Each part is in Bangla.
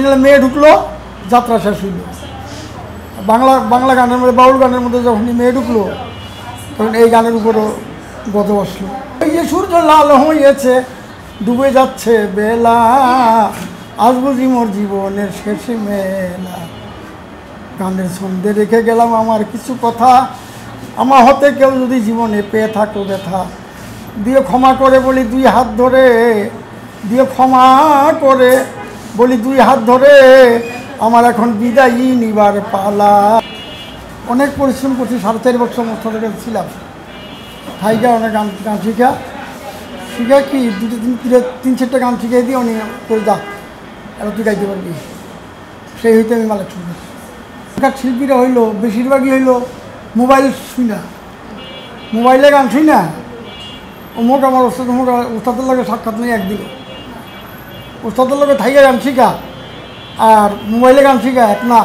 অরিজিনাল মেয়ে ঢুকলো, যাত্রা শেষ হইল। বাংলা গানের মধ্যে, বাউল গানের মধ্যে যখনই মেয়ে ঢুকলো, তখন এই গানের উপরও গজব আসলো। এই যে সূর্য লাল হয়েছে, ডুবে যাচ্ছে বেলা, আজ বুঝি মোর জীবনের শেষে মেলা। গানের ছন্দে রেখে গেলাম আমার কিছু কথা, আমার হতে কেউ যদি জীবনে পেয়ে থাকো ব্যথা, দিয়ে ক্ষমা করে বলি 2 হাত ধরে, দিয়ে ক্ষমা করে বলি 2 হাত ধরে, আমার এখন বিদায়ী নিবার পালা। অনেক পরিশ্রম করছি, 4.5 বছর মোস্তাদের কাছে ছিলাম। হাইগা অনেক গান শিখা কি 2-3-4টা গান শিখিয়ে দিয়ে অনেক করে যা, এবার তুই গাইতে পারবি। সেই হইতে আমি মালিক শুনি। এখানকার শিল্পীরা হইলো বেশিরভাগই হইলো মোবাইল শুই না, মোবাইলে গান শুই না। অমুক আমার ওস্তাদের লগে সাক্ষাৎ নেই একদিনও। ওস্তাদের লগে থাইকা গান শিখা আর মোবাইলে গান শিখা এক না।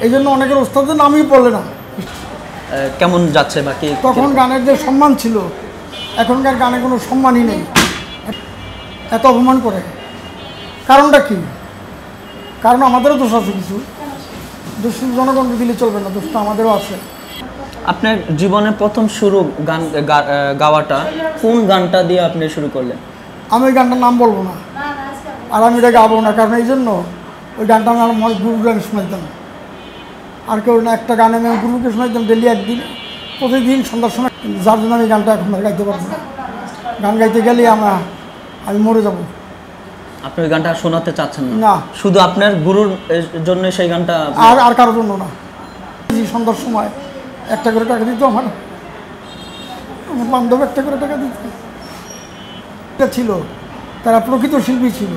এই জন্য অনেকের ওস্তাদের নামই পড়লে না। কেমন যাচ্ছে বাকি? তখন গানের যে সম্মান ছিল, এখনকার গানে কোনো সম্মানই নেই, এত অপমান করে। কারণটা কি? কারণ আমাদেরও দোষ আছে কিছু, দোষ জনগণকে দিলে চলবে না, দোষটা আমাদেরও আছে। আপনার জীবনের প্রথম শুরু গান গাওয়াটা কোন গানটা দিয়ে আপনি শুরু করলেন? আমি ওই গানটার নাম বলবো না, আর আমি এটা গাবো না, কারণ এই জন্য ওই গানটা আমি আমার গুরুকে আমি শোনাইতাম। আর কেউ না, একটা গানে আমি গুরুকে শোনাইতাম ডেলি একদিন, প্রতিদিন সন্ধ্যার সময়। যার জন্য আমি গানটা এখন গাইতে পারবো না। গান গাইতে গেলে আমি মরে যাব। আপনি ওই গানটা শোনাতে চাচ্ছেন না? শুধু আপনার গুরুর জন্য সেই গানটা, আর কারোর জন্য না। সন্ধ্যার সময় 1 করে টাকা দিত, আমার বান্ধব 1 করে টাকা দিত। এটা ছিল, তারা প্রকৃত শিল্পী ছিল।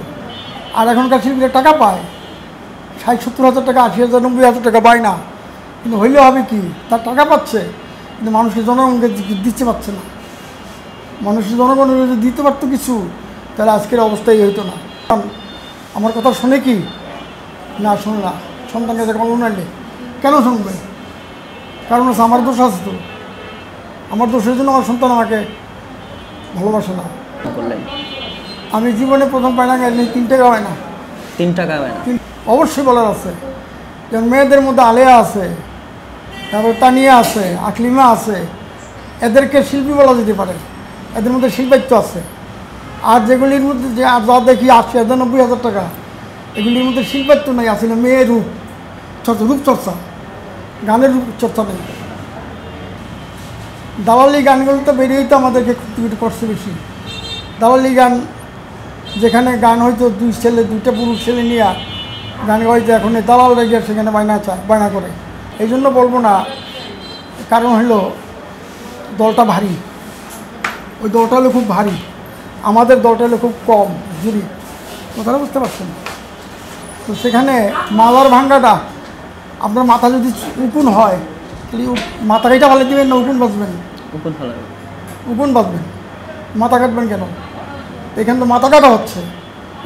আর এখনকার শিল্পীরা টাকা পায় 60-70 হাজার টাকা, 80,000 90,000 টাকা পায় না। কিন্তু হইলেও হবে কি, তার টাকা পাচ্ছে কিন্তু মানুষের জনগণকে দিতে পারছে না। মানুষের জনগণের যদি দিতে পারতো কিছু, তাহলে আজকের অবস্থাই হইতো না। আমার কথা শুনে কি না, শুনে না। সন্তানকে যখন নাইলে কেন শুনবে? কারণ হচ্ছে আমার দোষ আছে। তো আমার দোষের জন্য আমার সন্তান আমাকে ভালোবাসে না। আমি জীবনে প্রথম পায়না গাইনি, 3 টাকা হয় না। 3 টাকা হয় না? অবশ্যই বলার আছে। যেমন মেয়েদের মধ্যে আলেয়া আছে, তারপর তানিয়া আছে, আকলিমা আছে, এদেরকে শিল্পী বলা যেতে পারে, এদের মধ্যে শিল্পায়িত্ব আছে। আর যেগুলির মধ্যে যা দেখি 80,000 90,000 টাকা, এগুলির মধ্যে শিল্পায়িত্ব নেই, আসলে মেয়ের রূপচর্চা, গানের রূপচর্চা নেই। দালালি গানগুলো তো বেরিয়েই তো আমাদেরকে ক্ষতি করছে বেশি। দালালি গান, যেখানে গান হয়তো 2টা পুরুষ ছেলে নিয়ে গান গাইতে, এখন এই দালালরা গিয়ে সেখানে বায়না করে। এই জন্য বলবো না, কারণ হলো দলটা ভারী, ওই দলটা হলো খুব ভারী, আমাদের দলটা হলো খুব কম জুড়ি। কথাটা বুঝতে পারছেন? তো সেখানে মালার ভাঙ্গাটা, আপনার মাথা যদি উকুন হয়, তাহলে মাথা কাটা ভালো দেবেন না উকুন বাঁচবেন? উকুন বাঁচবেন, মাথা কাটবেন কেন? এখানে তো মাথা কাটা হচ্ছে,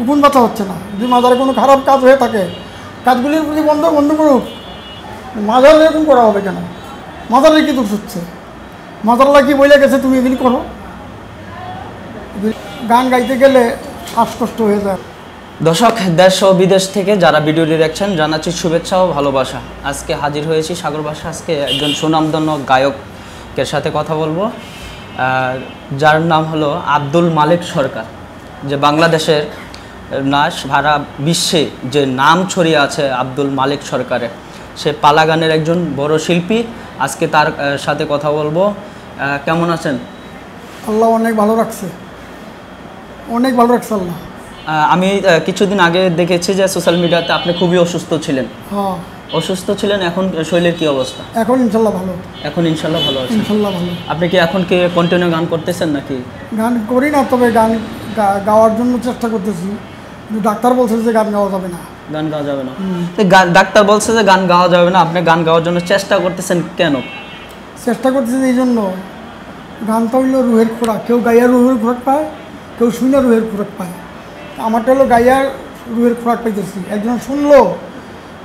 উকুন বাঁচা হচ্ছে না। যদি মাজারে কোনো খারাপ কাজ হয়ে থাকে, কাজগুলির প্রতি বন্ধ করুক। মাজার এরকম করা হবে কেন? মাজারের কি দোষ হচ্ছে? মাজারলা কি বলে গেছে তুমি এগুলি করো? গান গাইতে গেলে শ্বাসকষ্ট হয়ে যায়। দর্শক, দেশ ও বিদেশ থেকে যারা ভিডিওটি দেখছেন, জানাচ্ছি শুভেচ্ছা ও ভালোবাসা। আজকে হাজির হয়েছি সাগর বাসা। আজকে একজন সুনামধন্য গায়কের সাথে কথা বলবো, যার নাম হলো আব্দুল মালিক সরকার, যে বাংলাদেশের না সারা বিশ্বে যে নাম ছড়িয়ে আছে আব্দুল মালিক সরকারের, সে পালা গানের একজন বড় শিল্পী। আজকে তার সাথে কথা বলবো। কেমন আছেন? আল্লাহ অনেক ভালো রাখছে, অনেক ভালো রাখছে আল্লাহ। আমি কিছুদিন আগে দেখেছি যে সোশ্যাল মিডিয়াতে আপনি খুবই অসুস্থ ছিলেন। হ্যাঁ, অসুস্থ ছিলেন, এখন শরীরের কি অবস্থা? এখন ইনশাল্লাহ ভালো। এখন ইনশাল্লাহ ভালো আছে? ইনশাল্লাহ ভালো। আপনি কি এখন কি কন্টিনিউ গান করতেছেন নাকি? গান করি না, তবে গান গাওয়ার জন্য চেষ্টা করতেছি, কিন্তু ডাক্তার বলছে যে গান গাওয়া যাবে না। গান গাওয়া যাবে না? ডাক্তার বলছে যে গান গাওয়া যাবে না, আপনি গান গাওয়ার জন্য চেষ্টা করতেছেন কেন? চেষ্টা করতেছি এই জন্য, গানটা হইল রুহের খোরাক। কেউ গাইয়া রুহের খোরাক পায়, কেউ শুনে রুহের খোরাক পায়। আমারটা হলো গাইয়ার রুহের খোরাক পাইতেছি। একজন শুনলো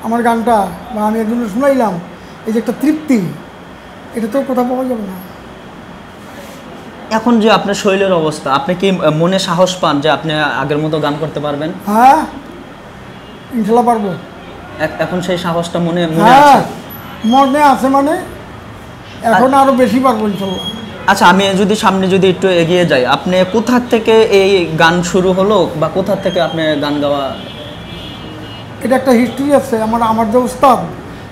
আমার গানটা, বা আমি একজনের শুনাইলাম, এই যে একটা তৃপ্তি, এটা তো কোথাও পাওয়া যাবে না। এখন যে আপনার শরীরের অবস্থা, আপনি কি মনে সাহস পান যে আপনি আগের মতো গান করতে পারবেন? হ্যাঁ, ইনশাল্লাহ পারবো। এখন সেই সাহসটা মনে মনে হ্যাঁ আছে? মনে আছে, মানে এখন আরো বেশি পারবো ইনশাল্লাহ। আচ্ছা, আমি যদি সামনে যদি একটু এগিয়ে যাই, আপনি কোথা থেকে এই গান শুরু হলো বা কোথা থেকে আপনি গান গাওয়া? এটা একটা হিস্ট্রি আছে। আমার যে উস্তাদ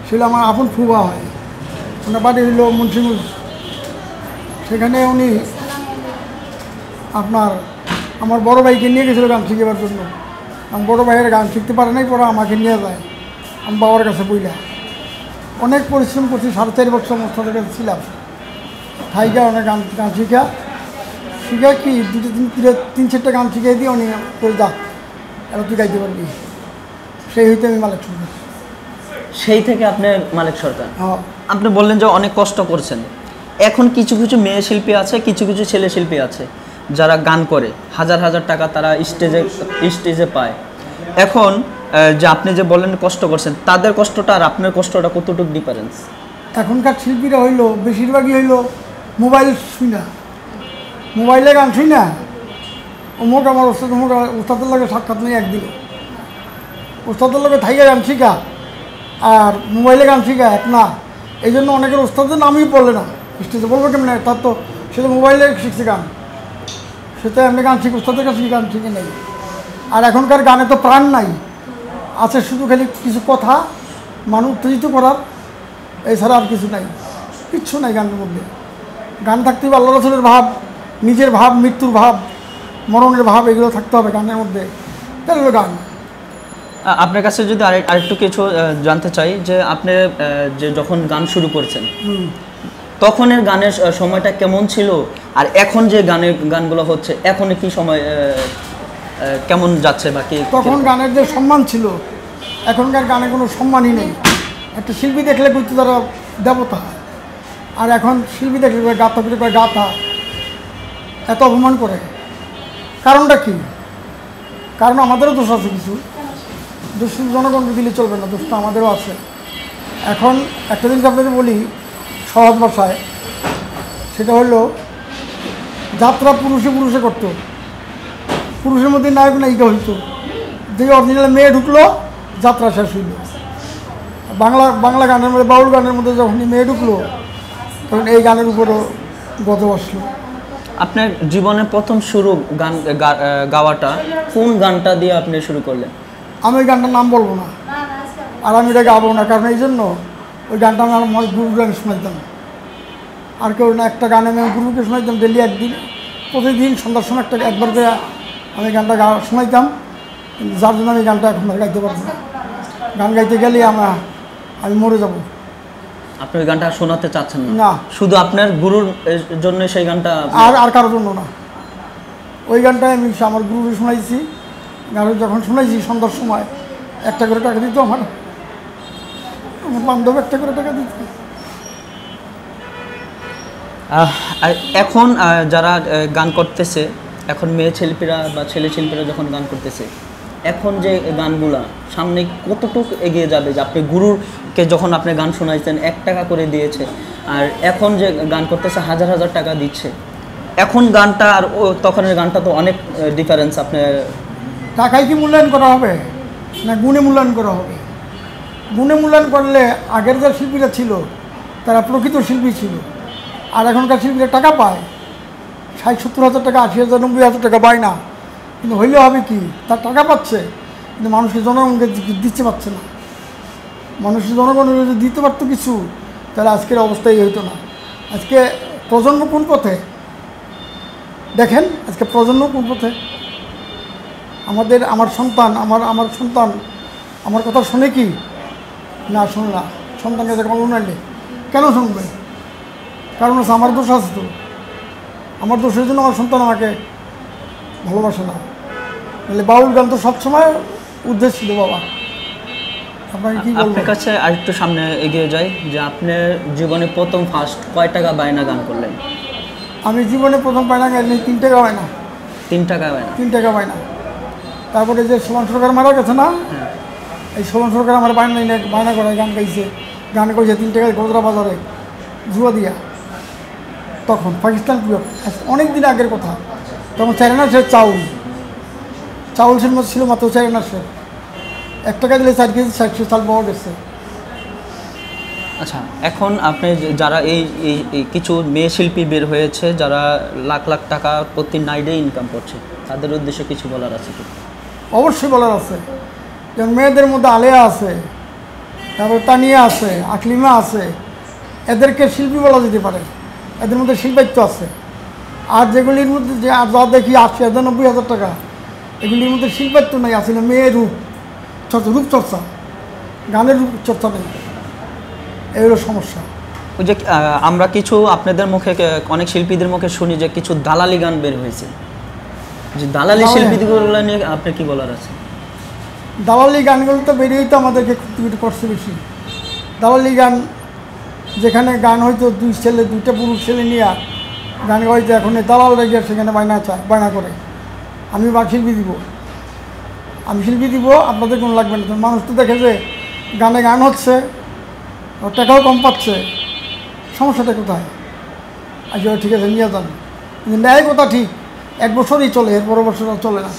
ছিল আমার আপন ফুবা হয়, ওনার বাড়ি হইল মুন্সিগঞ্জ। সেখানে উনি আপনার আমার বড় ভাইকে নিয়ে গেছিলো গান শিখবার জন্য। আমার বড় ভাইয়ের গান শিখতে পারে নাই, পরে আমাকে নিয়ে যায় আমি বাবার কাছে বইলা। অনেক পরিশ্রম করছি, 4.5 বছর ওস্তাদের কাছে ছিলাম। থাইকা অনেক গান শিখা কি 2-3-4টা গান শিখিয়ে দিয়ে উনি করে যা এবার তুই গাইতে পারবি। সেই হইতে আমি মালিক সরকার। সেই থেকে আপনি মালিক সরকার। হ্যাঁ, আপনি বললেন যে অনেক কষ্ট করছেন। এখন কিছু কিছু মেয়ে শিল্পী আছে, কিছু কিছু ছেলে শিল্পী আছে যারা গান করে, হাজার হাজার টাকা তারা স্টেজে পায়। এখন যে আপনি যে বললেন কষ্ট করছেন, তাদের কষ্টটা আর আপনার কষ্টটা কতটুকু ডিফারেন্স? এখনকার শিল্পীরা হইলো বেশিরভাগই হইলো মোবাইল শুই না, মোবাইলে গান শুই না। অমুক আমার ওস্তাদের লগে সাক্ষাৎ নেই একদিন, ওস্তাদের লগে থাইকা গান শিখা আর মোবাইলে গান শিখা এক না। এই জন্য অনেকের ওস্তাদের নামই পড়লে না, স্টেজে বলবো কেমন, তার তো সে তো মোবাইলে শিখছে গান, সে তো এমনি গান শিখে ওস্তাদের কাছে গান শিখে নেই। আর এখনকার গানে তো প্রাণ নাই, আছে শুধু খালি কিছু কথা মানুষ উত্তেজিত করার, এছাড়া আর কিছু নাই, কিচ্ছু নাই গানের মধ্যে। গান থাকতে হবে আল্লাহ রাসূলের ভাব, নিজের ভাব, মৃত্যুর ভাব, মরণের ভাব, এগুলো থাকতে হবে গানের মধ্যে, তাহলে গান। আপনার কাছে যদি আরেকটু কিছু জানতে চাই, যে আপনি যে যখন গান শুরু করছেন তখনের গানের সময়টা কেমন ছিল, আর এখন যে গানগুলো হচ্ছে এখন কি সময় কেমন যাচ্ছে বা কি? তখন গানের যে সম্মান ছিল, এখনকার গানে কোনো সম্মানই নেই। একটা শিল্পী দেখলে কিন্তু তারা দেবতা, আর এখন শিল্পী দেখলে গাথা করে গাথা, এত অপমান করে। কারণটা কি? কারণ আমাদেরও দোষ আছে কিছু, দোষ শুধু জনগণকে দিলে চলবে না, দোষটা আমাদেরও আছে। এখন একটা জিনিস আপনাদের বলি সহজ ভাষায়, সেটা হলো যাত্রা পুরুষে করতো, পুরুষের মধ্যে নায়ক নায়িকা হইতো, যে অরিজিনাল মেয়ে ঢুকলো যাত্রা শেষ হইল। বাংলা গানের মধ্যে, বাউল গানের মধ্যে যখন মেয়ে ঢুকলো তখন এই গানের উপরও গজব আসলো। আপনার জীবনের প্রথম শুরু গান গাওয়াটা কোন গানটা দিয়ে আপনি শুরু করলেন? আমি ওই গানটার নাম বলবো না, আর আমি এটা গাবো না, কারণ এই জন্য ওই গানটা আমি আমার গুরুকে আমি শোনাইতাম, আর কেউ না। একটা গান আমি আমার গুরুকে শোনাইতাম ডেলি, একদিন প্রতিদিন সন্ধ্যার সময় একবার করে আমি গানটা শোনাইতাম, যার জন্য আমি গানটা এখন গাইতে পারবো না। গান গাইতে গেলে আমি মরে যাব। আপনি ওই গানটা শোনাতে চাচ্ছেন না, শুধু আপনার গুরুর জন্য সেই গানটা? আর কারোর জন্য না। ওই গানটা আমি আমার গুরুকে শোনাইছি, গান যখন শোনাইছি সন্ধ্যার সময় একটা করে টাকা দিত, আমার বান্ধব একটা করে টাকা দিত। এখন যারা গান করতেছে, এখন মেয়ে শিল্পীরা বা ছেলে শিল্পীরা যখন গান করতেছে, এখন যে গানগুলা সামনে কতটুকু এগিয়ে যাবে? যে আপনি গুরুকে যখন আপনি গান শোনাইছেন 1 টাকা করে দিয়েছে, আর এখন যে গান করতেছে হাজার হাজার টাকা দিচ্ছে, এখন গানটা আর তখনের গানটা তো অনেক ডিফারেন্স। আপনি টাকায় কি মূল্যায়ন করা হবে না গুণে মূল্যায়ন করা হবে? গুণে মূল্যায়ন করলে আগের যে শিল্পীরা ছিল তারা প্রকৃত শিল্পী ছিল, আর এখনকার শিল্পীরা টাকা পায় 60-70 হাজার টাকা, 80,000 90,000 টাকা পায় না, কিন্তু হইলে হবে কি, তার টাকা পাচ্ছে কিন্তু মানুষকে জনগণকে দিচ্ছে পাচ্ছে না। মানুষের জনগণের যদি দিতে পারতো কিছু, তাহলে আজকের অবস্থাই হইতো না। আজকে প্রজন্ম কোন পথে দেখেন, আজকে প্রজন্ম কোন পথে? আমার সন্তান আমার কথা শুনে কি না? শুনে না। সন্তানকে যখন উনাইলে কেন শুনবে? কারণ হচ্ছে আমার দোষ আছে তো, আমার দোষের জন্য আমার সন্তান আমাকে ভালোবাসে না। তাহলে বাউল গান তো সবসময় উদ্দেশ্য ছিল। বাবা আপনাকে কি বলবো? আপনার কাছে আরেকটু সামনে এগিয়ে যাই, যে আপনার জীবনে প্রথম ফার্স্ট কয় টাকা বায়না গান করলেন? আমি জীবনে প্রথম বায়না গাইনি 3 টাকা বায়না। 3 টাকা বায়না? 3 টাকা বায়না। তারপরে যে সোমান সরকার মারা গেছে না, এই সোমান সরকার আমার বায়না করে গান গাইছে, গান গাইছে 3 টাকায় গোজরা বাজারে জুয়া দিয়া। তখন পাকিস্তান অনেক দিন আগের কথা, তখন 4 আনা চাউল সিনেমা ছিল মাত্র 4 আনা। 1 টাকা দিলে 4 কেজি 60 চাল পাওয়া গেছে। আচ্ছা, এখন আপনি যারা এই কিছু মেয়ে শিল্পী বের হয়েছে যারা লাখ লাখ টাকা প্রতি নাইটে ইনকাম করছে, তাদের উদ্দেশ্যে কিছু বলার আছে কি? অবশ্যই বলার আছে। যেমন মেয়েদের মধ্যে আলেয়া আছে, তারপর তানিয়া আছে, আকলিমা আছে, এদেরকে শিল্পী বলা যেতে পারে, এদের মধ্যে শিল্পায়িত্ব আছে। আর যেগুলির মধ্যে যে যা দেখি 80,000 90,000 টাকা, এগুলির মধ্যে শিল্পায়িত্ব নেই, আসলে মেয়ের রূপচর্চা, গানের রূপচর্চা নেই, এগুলো সমস্যা। ওই যে আমরা কিছু আপনাদের মুখে অনেক শিল্পীদের মুখে শুনি যে কিছু দালালি গান বের হয়েছে, যে দালালি শিল্পীগুলো নিয়ে আপনি কি বলার আছে? দালালি গানগুলো তো বেরিয়েই তো আমাদেরকে ক্ষতি করছে বেশি। দালালি গান যেখানে গান হয়তো 2টা পুরুষ ছেলে নিয়ে গান গাইতে, এখন দালাল রেগে সেখানে বায়না করে আমি শিল্পী দিব, আপনাদের কোনো লাগবে না। মানুষ তো দেখে যে গান হচ্ছে, টাকাও কম পাচ্ছে, সমস্যাটা কোথায়? আচ্ছা ঠিক আছে নিয়ে যান, কিন্তু ন্যায় কথা ঠিক 1 বছরই চলে, এর পরের বছর আর চলে না।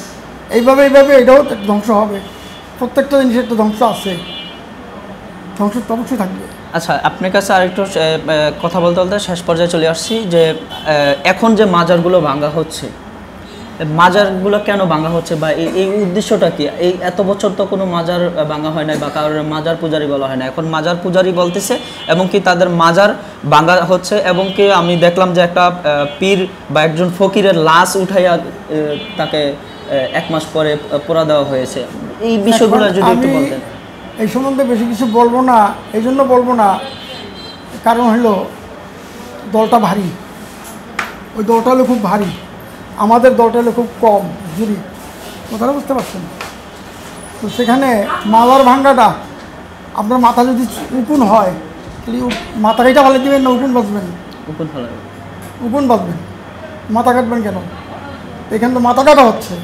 এইভাবে এটাও ধ্বংস হবে। প্রত্যেকটা জিনিসের একটা ধ্বংস আছে, ধ্বংস তো অবশ্যই থাকবে। আচ্ছা, আপনার কাছে আরেকটু কথা বলতে বলতে শেষ পর্যায়ে চলে আসছি যে এখন যে মাজারগুলো ভাঙা হচ্ছে, মাজারগুলো কেন ভাঙা হচ্ছে বা এই উদ্দেশ্যটা কি? এই এত বছর তো কোনো মাজার ভাঙা হয় নাই বা কারোর মাজার পূজারি বলা হয় না, এখন মাজার পূজারি বলতেছে, এবং কি তাদের মাজার ভাঙা হচ্ছে, এবং কি আমি দেখলাম যে একটা পীর বা একজন ফকিরের লাশ উঠাইয়া তাকে 1 মাস পরে পোড়া দেওয়া হয়েছে। এই বিষয়গুলো যদি একটু বলতেন। এই সম্বন্ধে বেশি কিছু বলবো না, এই জন্য বলবো না, কারণ হলো দলটা ভারী, ওই দলটা হলো খুব ভারী, আমাদের দলটা হলো খুব কম জুড়ি, কথাটা বুঝতে পারছেন? তো সেখানে মাজার ভাঙ্গাটা আপনার মাথা যদি উকুন হয়, তাহলে মাথা কাটা ভালো দিবেন না উকুন বাঁচবেন? উকুন বাঁচবেন, মাথা কাটবেন কেন? এখানে তো মাথা কাটা হচ্ছে,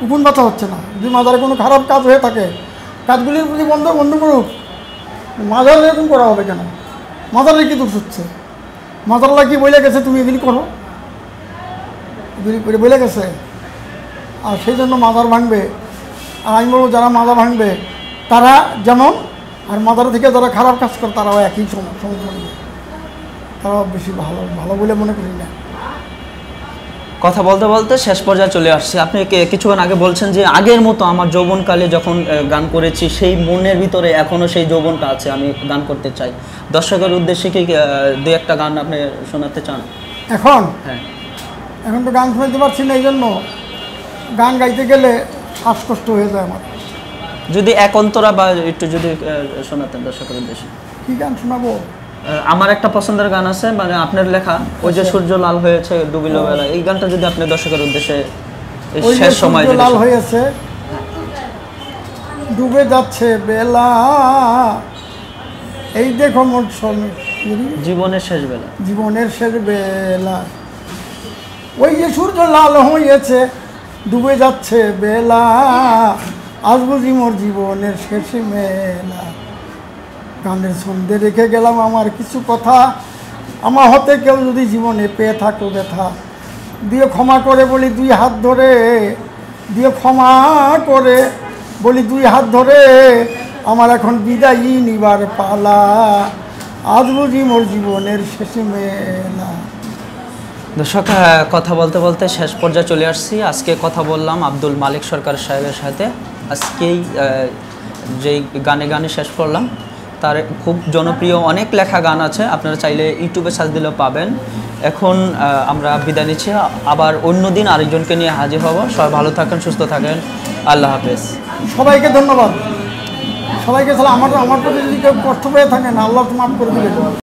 উকুন বাঁচা হচ্ছে না। যদি মাজারে কোনো খারাপ কাজ হয়ে থাকে, কাজগুলির প্রতি বন্ধ করুক। মাজার এরকম করা হবে কেন? মাজারে কি দোষ হচ্ছে? মাজারলা কি বলে গেছে তুমি এগুলি করো, এগুলি করে বলে গেছে? আর সেই জন্য মাজার ভাঙবে। আর আমি বলবো যারা মাজার ভাঙবে তারা যেমন, আর মাজার থেকে যারা খারাপ কাজ করে তারাও একই সমস্যা নেবে, তারাও বেশি ভালো বলে মনে করি না। কথা বলতে বলতে শেষ পর্যায়ে চলে আসছে। আপনি কিছুক্ষণ আগে বলছেন যে আগের মতো আমার যৌবনকালে যখন গান করেছি সেই মনের ভিতরে এখনও সেই যৌবনটা আছে, আমি গান করতে চাই। দর্শকের উদ্দেশ্যে কি 2-1টা গান আপনি শোনাতে চান? এখন হ্যাঁ, এখন তো গান শোনাতে পারছি না, এই জন্য গান গাইতে গেলে শ্বাসকষ্ট হয়ে যায় আমার। যদি এক অন্তরা বা একটু যদি শোনাতেন দর্শকের উদ্দেশ্যে। কী গান শোনাবো? আমার একটা পছন্দের গান আছে, মানে আপনার লেখা, ওই যে সূর্য লাল হয়েছে ডুবিল বেলা, এই গানটা যদি আপনি দর্শকের উদ্দেশ্যে শেষ সময় লাল হয়েছে ডুবে যাচ্ছে বেলা, এই দেখো মোর জীবনের শেষ বেলা, জীবনের শেষ বেলা, ওই যে সূর্য লাল হয়েছে ডুবে যাচ্ছে বেলা, আজ বুঝি মোর জীবনের শেষ মেলা। গানের ছন্দে রেখে গেলাম আমার কিছু কথা, আমার হতে কেউ যদি জীবনে পেয়ে থাকো ব্যথা, দিয়ে ক্ষমা করে বলি 2 হাত ধরে, দিয়ে ক্ষমা করে বলি 2 হাত ধরে, আমার এখন বিদায়ী নিবার পালা, আজ বুঝি মোর জীবনের শেষ মেলা। দর্শক, কথা বলতে বলতে শেষ পর্যায়ে চলে আসছি। আজকে কথা বললাম আব্দুল মালিক সরকার সাহেবের সাথে। আজকেই যেই গানে শেষ করলাম, তার খুব জনপ্রিয় অনেক লেখা গান আছে, আপনারা চাইলে ইউটিউবে সার্চ দিলেও পাবেন। এখন আমরা বিদায় নিচ্ছি, আবার অন্য দিন আরেকজনকে নিয়ে হাজির হব। সবাই ভালো থাকেন, সুস্থ থাকেন, আল্লাহ হাফেজ। সবাইকে ধন্যবাদ, সবাইকে। আমার প্রতি যদি কেউ কষ্ট পেয়ে থাকেন, আল্লাহ মাফ করে দিবেন।